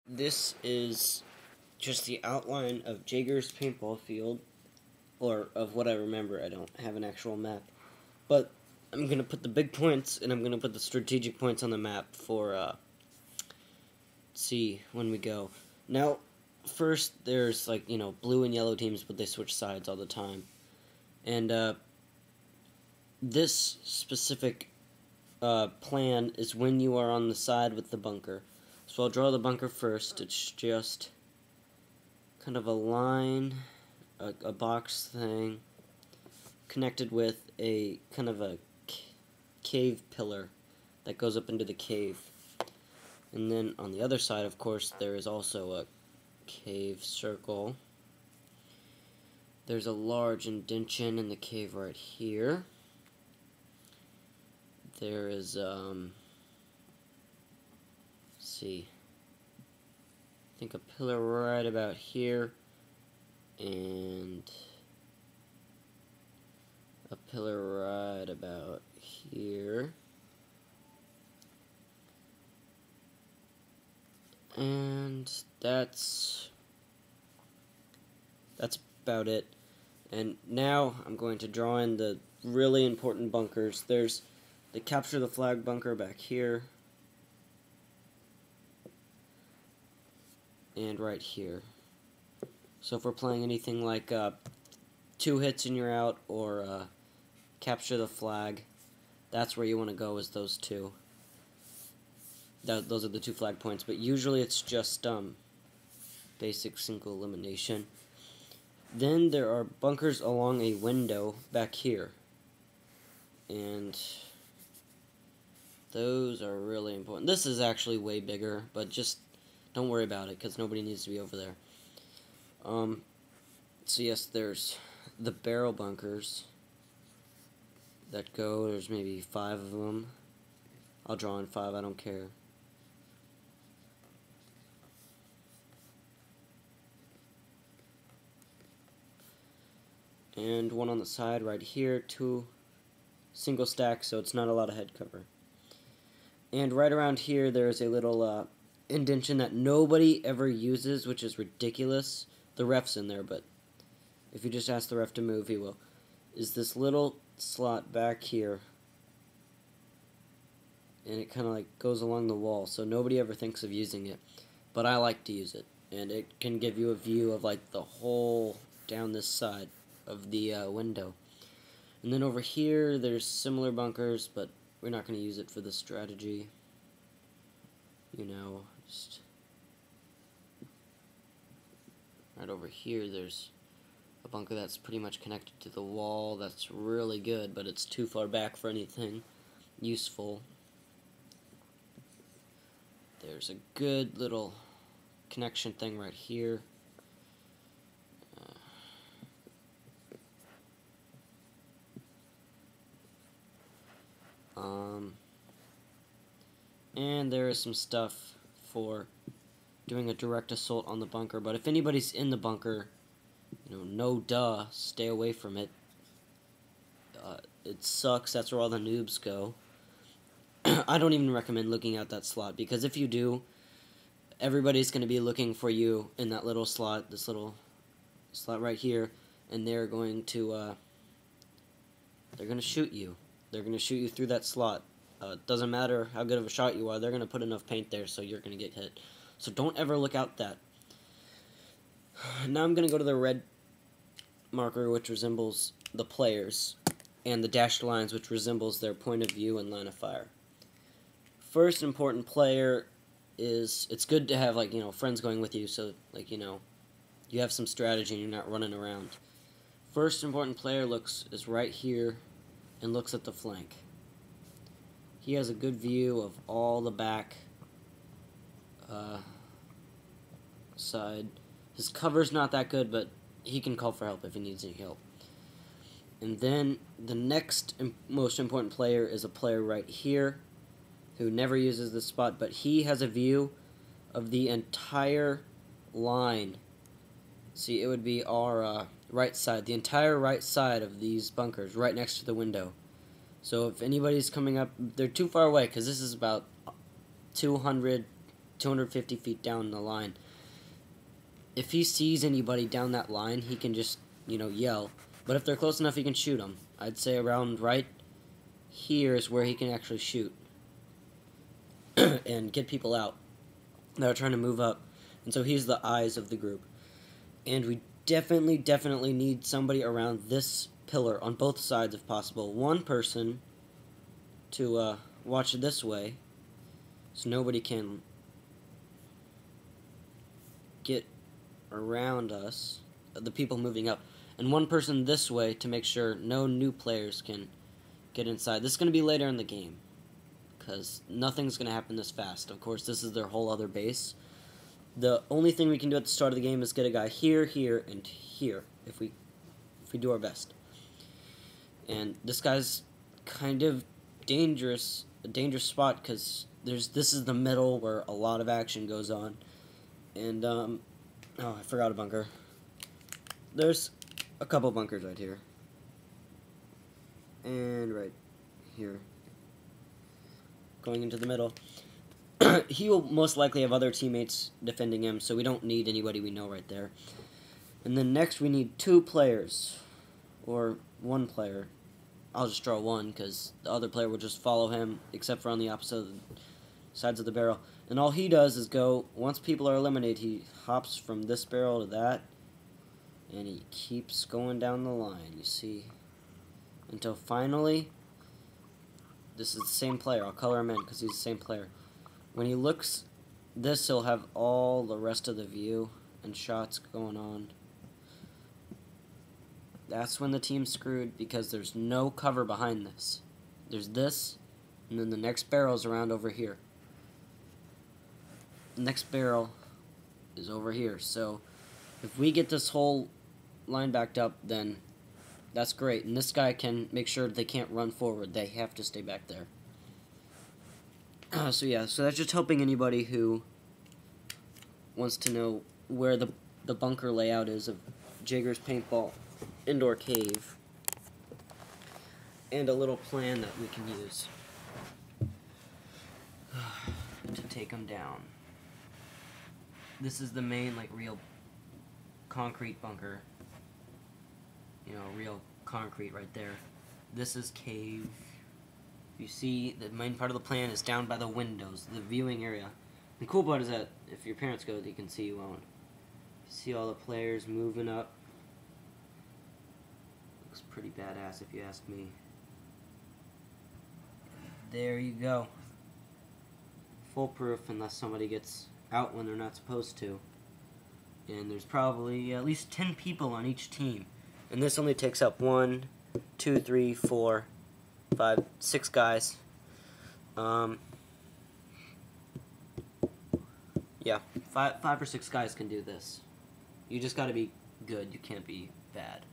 This is just the outline of Jaegers Paintball field, or of what I remember. I don't have an actual map, but I'm going to put the big points, and I'm going to put the strategic points on the map for, see when we go. Now, first, there's, blue and yellow teams, but they switch sides all the time. And, this specific, plan is when you are on the side with the bunker. So I'll draw the bunker first. It's just kind of a line, a box thing, connected with a kind of a cave pillar that goes up into the cave. And then on the other side, of course, there is also a cave circle. There's a large indention in the cave right here. There is, see, I think a pillar right about here, and a pillar right about here, and that's about it. And now I'm going to draw in the really important bunkers. There's the capture the flag bunker back here, and right here. So if we're playing anything like 2 hits and you're out, or capture the flag, that's where you want to go, is those two. Those are the 2 flag points, but usually it's just basic single elimination. Then there are bunkers along a window back here, and those are really important. This is actually way bigger, but just don't worry about it, because nobody needs to be over there. So yes, there's the barrel bunkers that go. There's maybe 5 of them. I'll draw in 5, I don't care. And one on the side right here, 2 single stacks, so it's not a lot of head cover. And right around here, there's a little indention that nobody ever uses, which is ridiculous. The ref's in there, but if you just ask the ref to move, he will. Is this little slot back here, and it kind of like goes along the wall, so nobody ever thinks of using it, but I like to use it, and it can give you a view of like the whole down this side of the window. And then over here, there's similar bunkers, but we're not going to use it for the strategy. You know, just right over here, there's a bunker that's pretty much connected to the wall. That's really good, but it's too far back for anything useful. There's a good little connection thing right here. And there is some stuff for doing a direct assault on the bunker, but if anybody's in the bunker, no duh, stay away from it. It sucks, that's where all the noobs go. I don't even recommend looking at that slot, because if you do, everybody's going to be looking for you in that little slot, this little slot right here, and they're going to shoot you. They're going to shoot you through that slot. It doesn't matter how good of a shot you are, they're going to put enough paint there so you're going to get hit. So don't ever look out that. Now I'm going to go to the red marker, which resembles the players, and the dashed lines, which resembles their point of view and line of fire. First important player is, it's good to have, friends going with you, so, you have some strategy and you're not running around. First important player is right here and looks at the flank. He has a good view of all the back side. His cover's not that good, but he can call for help if he needs any help. And then the next most important player is a player right here who never uses this spot, but he has a view of the entire line. See, it would be our right side, the entire right side of these bunkers, right next to the window. So if anybody's coming up, they're too far away, because this is about 200 250 feet down the line. If he sees anybody down that line, he can just, yell. But if they're close enough, he can shoot them. I'd say around right here is where he can actually shoot and get people out that are trying to move up. And so he's the eyes of the group. And we definitely need somebody around this pillar on both sides if possible. One person to watch this way so nobody can get around us, the people moving up. And one person this way to make sure no new players can get inside. This is going to be later in the game, because nothing's going to happen this fast. Of course, this is their whole other base. The only thing we can do at the start of the game is get a guy here, here, and here, if we do our best. And this guy's kind of dangerous, a dangerous spot, because this is the middle where a lot of action goes on. And, oh, I forgot a bunker. There's a couple bunkers right here. And right here. Going into the middle. He will most likely have other teammates defending him, so we don't need anybody we know right there. And then next we need 2 players. Or 1 player. I'll just draw 1, because the other player will just follow him, except for on the opposite sides of the barrel. And all he does is go, once people are eliminated, he hops from this barrel to that. And he keeps going down the line, you see. Until finally, this is the same player. I'll color him in because he's the same player. When he looks, he'll have all the rest of the view and shots going on. That's when the team's screwed, because there's no cover behind this. There's this, and then the next barrel's around over here. The next barrel is over here. So if we get this whole line backed up, then that's great. And this guy can make sure they can't run forward. They have to stay back there. So that's just helping anybody who wants to know where the bunker layout is of Jaegers Paintball Indoor Cave. And a little plan that we can use to take them down. This is the main, real concrete bunker. Real concrete right there. This is cave. You see, the main part of the plan is down by the windows, the viewing area. The cool part is that if your parents go, they can see you on. You see all the players moving up. Looks pretty badass if you ask me. There you go. Foolproof unless somebody gets out when they're not supposed to. And there's probably at least 10 people on each team. And this only takes up 1, 2, 3, 4, 5, 6 guys. Yeah, 5 or 6 guys can do this. You just gotta be good. You can't be bad.